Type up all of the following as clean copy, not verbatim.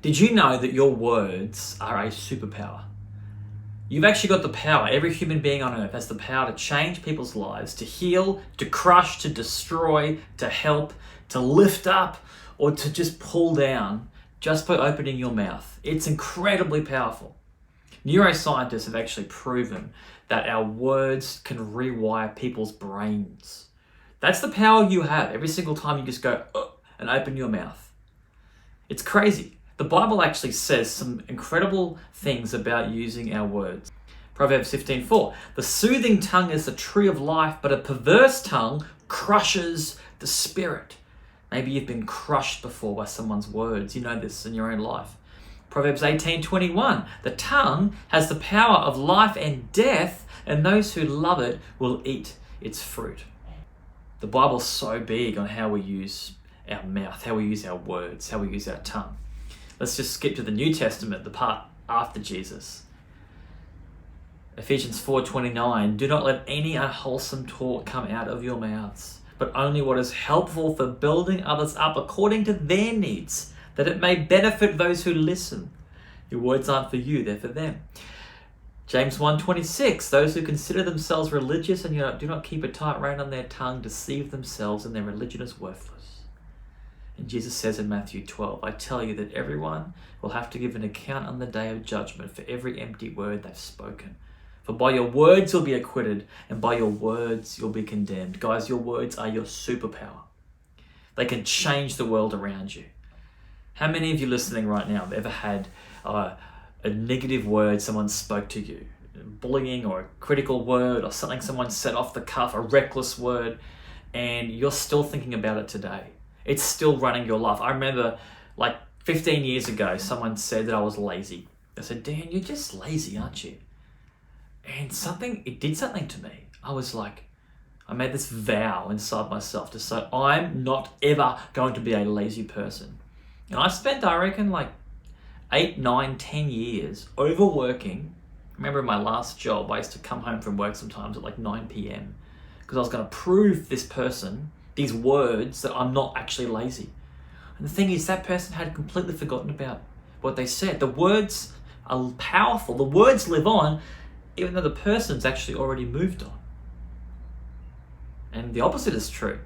Did you know that your words are a superpower? You've actually got the power. Every human being on earth has the power to change people's lives, to heal, to crush, to destroy, to help, to lift up, or to just pull down just by opening your mouth. It's incredibly powerful. Neuroscientists have actually proven that our words can rewire people's brains. That's the power you have every single time you just go and open your mouth. It's crazy. The Bible actually says some incredible things about using our words. Proverbs 15:4, the soothing tongue is the tree of life, but a perverse tongue crushes the spirit. Maybe you've been crushed before by someone's words. You know this in your own life. Proverbs 18:21, the tongue has the power of life and death, and those who love it will eat its fruit. The Bible's so big on how we use our mouth, how we use our words, how we use our tongue. Let's just skip to the New Testament, the part after Jesus. Ephesians 4:29, do not let any unwholesome talk come out of your mouths, but only what is helpful for building others up according to their needs, that it may benefit those who listen. Your words aren't for you, they're for them. James 1:26, those who consider themselves religious and yet do not keep a tight rein on their tongue deceive themselves, and their religion is worthless. And Jesus says in Matthew 12, I tell you that everyone will have to give an account on the day of judgment for every empty word they've spoken. For by your words you'll be acquitted, and by your words you'll be condemned. Guys, your words are your superpower. They can change the world around you. How many of you listening right now have ever had a negative word someone spoke to you? Bullying or a critical word or something someone said off the cuff, a reckless word, and you're still thinking about it today. It's still running your life. I remember like 15 years ago, someone said that I was lazy. They said, Dan, you're just lazy, aren't you? And it did something to me. I was like, I made this vow inside myself to say, I'm not ever going to be a lazy person. And I spent, I reckon, like 8, 9, 10 years overworking. I remember in my last job, I used to come home from work sometimes at like 9 p.m. because I was going to prove this person, these words, that I'm not actually lazy. And the thing is, that person had completely forgotten about what they said. The words are powerful. The words live on, even though the person's actually already moved on. And the opposite is true.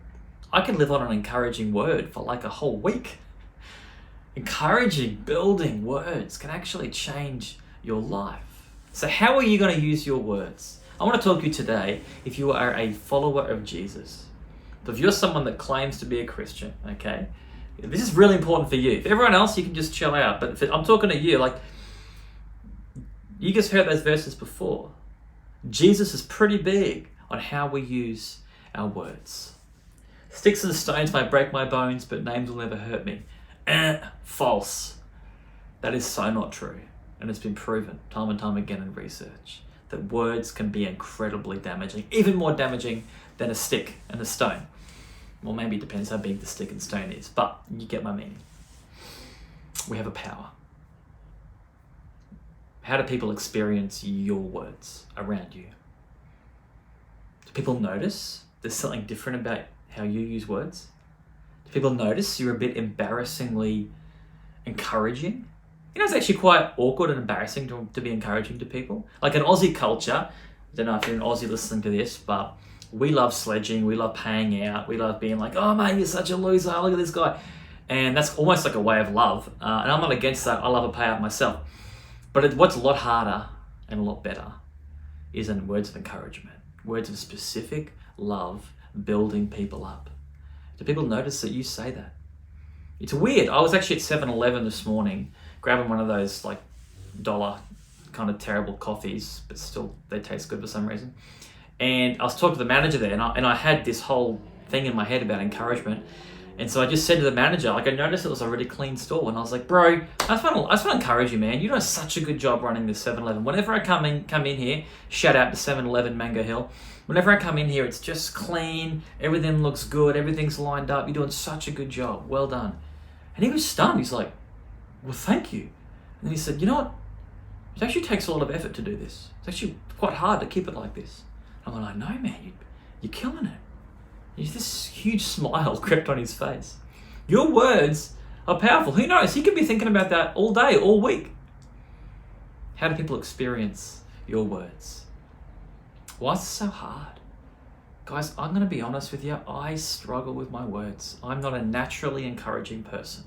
I can live on an encouraging word for like a whole week. Encouraging, building words can actually change your life. So how are you going to use your words? I want to talk to you today if you are a follower of Jesus. So if you're someone that claims to be a Christian, okay, this is really important for you. For everyone else, you can just chill out. But I'm talking to you, like, you just heard those verses before. Jesus is pretty big on how we use our words. Sticks and stones might break my bones, but names will never hurt me. False. That is so not true. And it's been proven time and time again in research that words can be incredibly damaging, even more damaging than a stick and a stone. Well, maybe it depends how big the stick and stone is, but you get my meaning. We have a power. How do people experience your words around you? Do people notice there's something different about how you use words? Do people notice you're a bit embarrassingly encouraging? You know, it's actually quite awkward and embarrassing to be encouraging to people. Like in Aussie culture, I don't know if you're an Aussie listening to this, but we love sledging, we love paying out, we love being like, oh mate, you're such a loser, look at this guy. And that's almost like a way of love. And I'm not against that, I love a payout myself. But what's a lot harder and a lot better is in words of encouragement, words of specific love, building people up. Do people notice that you say that? It's weird. I was actually at 7-Eleven this morning, grabbing one of those like $1 kind of terrible coffees, but still they taste good for some reason. And I was talking to the manager there, and I had this whole thing in my head about encouragement. And so I just said to the manager, like, I noticed it was a really clean store, and I was like, bro, I just want to encourage you, man. You do such a good job running this 7-Eleven. Whenever I come in here, shout out to 7-Eleven Mango Hill. Whenever I come in here, it's just clean. Everything looks good. Everything's lined up. You're doing such a good job. Well done. And he was stunned. He's like, well, thank you. And then he said, you know what? It actually takes a lot of effort to do this. It's actually quite hard to keep it like this. I'm like, no, man, you're killing it. This huge smile crept on his face. Your words are powerful. Who knows? You could be thinking about that all day, all week. How do people experience your words? Why is it so hard? Guys, I'm going to be honest with you. I struggle with my words. I'm not a naturally encouraging person.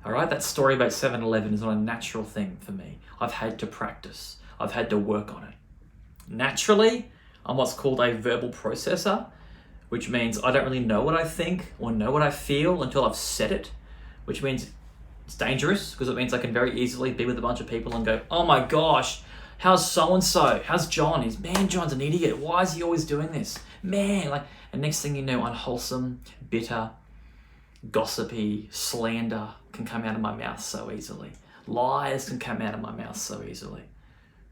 All right? That story about 7-Eleven is not a natural thing for me. I've had to practice. I've had to work on it. Naturally, I'm what's called a verbal processor, which means I don't really know what I think or know what I feel until I've said it, which means it's dangerous because it means I can very easily be with a bunch of people and go, oh my gosh, how's so-and-so? How's John? John's an idiot. Why is he always doing this? And next thing you know, unwholesome, bitter, gossipy, slander can come out of my mouth so easily. Lies can come out of my mouth so easily.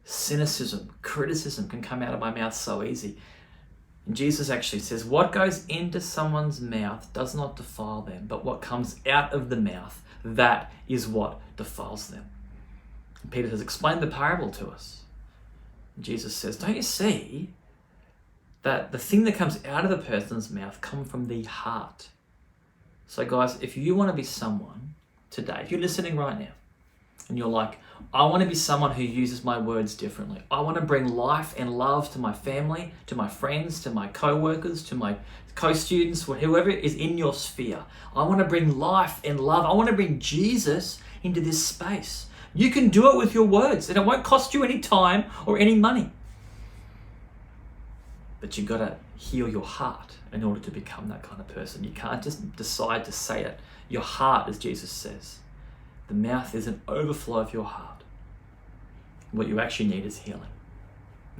Cynicism, criticism can come out of my mouth so easy. And Jesus actually says, what goes into someone's mouth does not defile them, but what comes out of the mouth, that is what defiles them. And Peter has explained the parable to us. And Jesus says, don't you see that the thing that comes out of the person's mouth comes from the heart? So guys, if you want to be someone today, if you're listening right now, and you're like, I want to be someone who uses my words differently. I want to bring life and love to my family, to my friends, to my co-workers, to my co-students, whoever is in your sphere. I want to bring life and love. I want to bring Jesus into this space. You can do it with your words, and it won't cost you any time or any money. But you've got to heal your heart in order to become that kind of person. You can't just decide to say it. Your heart, as Jesus says. The mouth is an overflow of your heart. What you actually need is healing.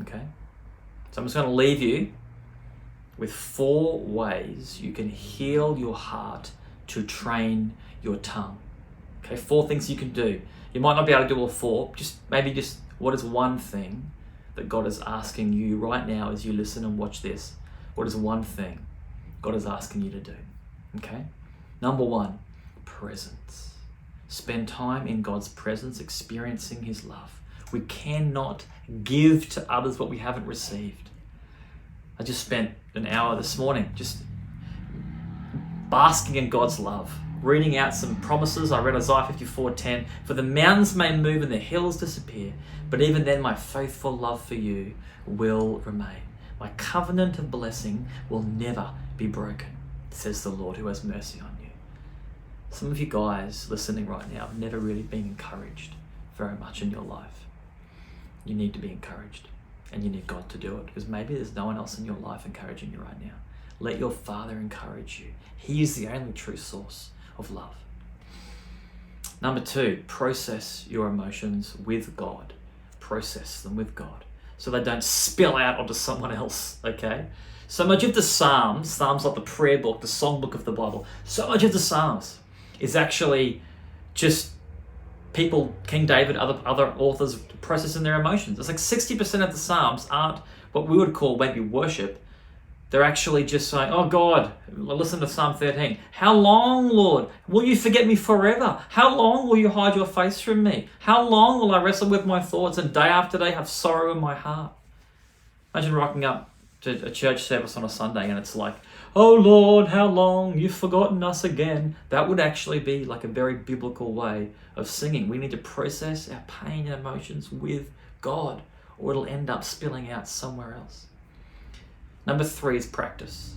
Okay? So I'm just going to leave you with 4 ways you can heal your heart to train your tongue. Okay? 4 things you can do. You might not be able to do all 4. Maybe what is one thing that God is asking you right now as you listen and watch this? What is one thing God is asking you to do? Okay? Number 1, presence. Spend time in God's presence, experiencing His love. We cannot give to others what we haven't received. I just spent an hour this morning just basking in God's love, reading out some promises. I read Isaiah 54:10. For the mountains may move and the hills disappear, but even then my faithful love for you will remain. My covenant of blessing will never be broken, says the Lord who has mercy on you. Some of you guys listening right now have never really been encouraged very much in your life. You need to be encouraged, and you need God to do it, because maybe there's no one else in your life encouraging you right now. Let your Father encourage you. He is the only true source of love. Number 2, process your emotions with God. Process them with God so they don't spill out onto someone else, okay? So much of the Psalms like the prayer book, the songbook of the Bible, so much of the Psalms is actually just people, King David, other authors processing their emotions. It's like 60% of the Psalms aren't what we would call maybe worship. They're actually just saying, oh God, listen to Psalm 13. How long, Lord, will you forget me forever? How long will you hide your face from me? How long will I wrestle with my thoughts and day after day have sorrow in my heart? Imagine rocking up to a church service on a Sunday and it's like, oh Lord, how long? You've forgotten us again. That would actually be like a very biblical way of singing. We need to process our pain and emotions with God, or it'll end up spilling out somewhere else. Number 3 is practice.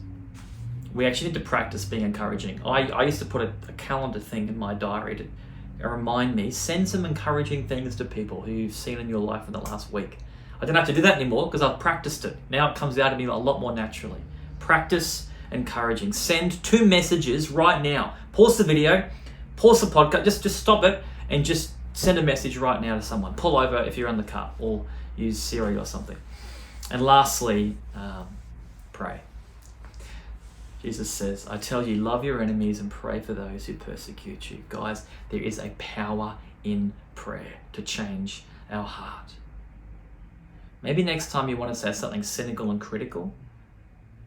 We actually need to practice being encouraging. I used to put a calendar thing in my diary to remind me, send some encouraging things to people who you've seen in your life in the last week. I don't have to do that anymore because I've practiced it. Now it comes out of me a lot more naturally. Practice encouraging. Send 2 messages right now. Pause the video, pause the podcast, just stop it and just send a message right now to someone. Pull over if you're in the car or use Siri or something. And lastly, pray. Jesus says, I tell you, love your enemies and pray for those who persecute you. Guys, there is a power in prayer to change our heart. Maybe next time you want to say something cynical and critical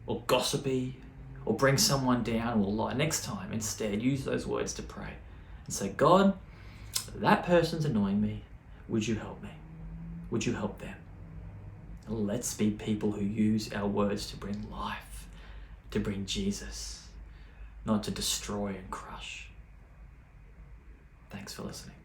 or gossipy or bring someone down or lie, next time instead use those words to pray and say, God, that person's annoying me. Would you help me? Would you help them? Let's be people who use our words to bring life, to bring Jesus, not to destroy and crush. Thanks for listening.